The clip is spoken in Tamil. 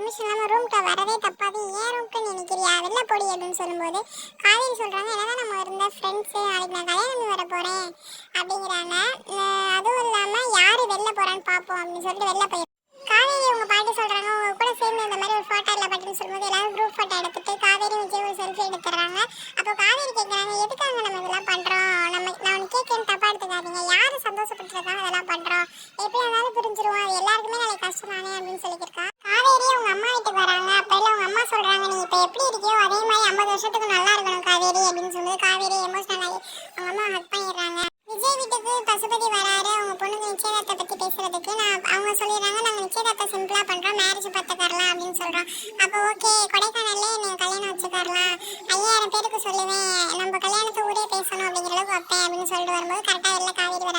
பெர்மிஷன் இல்லாமல் ரூம்கிட்ட வரதே தப்பாது, ஏன் ரூம்க்கு நீ நிற்கிறியா, வெளில போடி அப்படின்னு சொல்லும்போது காவேரி சொல்கிறாங்க, என்னதான் நம்ம இருந்த ஃப்ரெண்ட்ஸு, நாளைக்கு நான் கல்யாணம் வர போகிறேன் அப்படிங்கிறாங்க. அதுவும் இல்லாமல் யார் வெளில போகிறான்னு பார்ப்போம் அப்படின்னு சொல்லிட்டு வெளில போய் காவேரி உங்க பாட்டி சொல்கிறாங்க, உங்க கூட சேர்ந்து இந்த மாதிரி ஒரு ஃபோட்டோ இல்லை பாட்டின்னு சொல்லும்போது எல்லாரும் குரூப் ஃபோட்டோ எடுத்துட்டு காவேரி விஜய் ஒரு செல்ஃபி எடுத்துடுறாங்க. அப்போ காவேரி கேட்குறாங்க, எதுக்காக நம்ம இதெல்லாம் பண்ணுறோம், நான் ஒன்று கேட்கன்னு தப்பாக எடுத்துக்காதீங்க, யார் சந்தோஷப்பட்டுருக்காங்க இதெல்லாம் பண்ணுறோம், எப்படி இருந்தாலும் புரிஞ்சிருவோம், அது எல்லாருக்குமே நாளைக்கு கஷ்டம் தானே அப்படின்னு சொல்லியிருக்கா. காவேரி அவங்க அம்மா வீட்டுக்கு வராங்க. அப்போ இல்லை அவங்க அம்மா சொல்கிறாங்க, நீ இப்போ எப்படி இருக்கியோ அதே மாதிரி 50 வருஷத்துக்கு நல்லா இருக்கணும் காவேரி அப்படின்னு சொல்லுது. காவேரி எமோஷனல் ஆகி அவங்க அம்மா ஹக் பண்ணிடுறாங்க. விஜய் வீட்டுக்கு பசுபதி வராரு அவங்க பொண்ணுக்கு நிச்சயதார்த்தத்தை பற்றி பேசுறதுக்கு. அவங்க சொல்லிடுறாங்க, நாங்கள் நிச்சயதார்த்தம் சிம்பிளாக பண்ணுறோம், மேரேஜ் பார்த்துக்கரலாம் அப்படின்னு சொல்கிறோம். அப்போ ஓகே, கொடைக்கானல்ல நீங்கள் கல்யாணம் வச்சுக்கரலாம், 5000 பேருக்கு சொல்லுவேன், நம்ம கல்யாணத்தை ஊரே பேசணும் அப்படிங்கிற அளவுக்கு வைப்பேன் அப்படின்னு சொல்லிட்டு வரும்போது கரெக்டாக வெளில காவேரி வர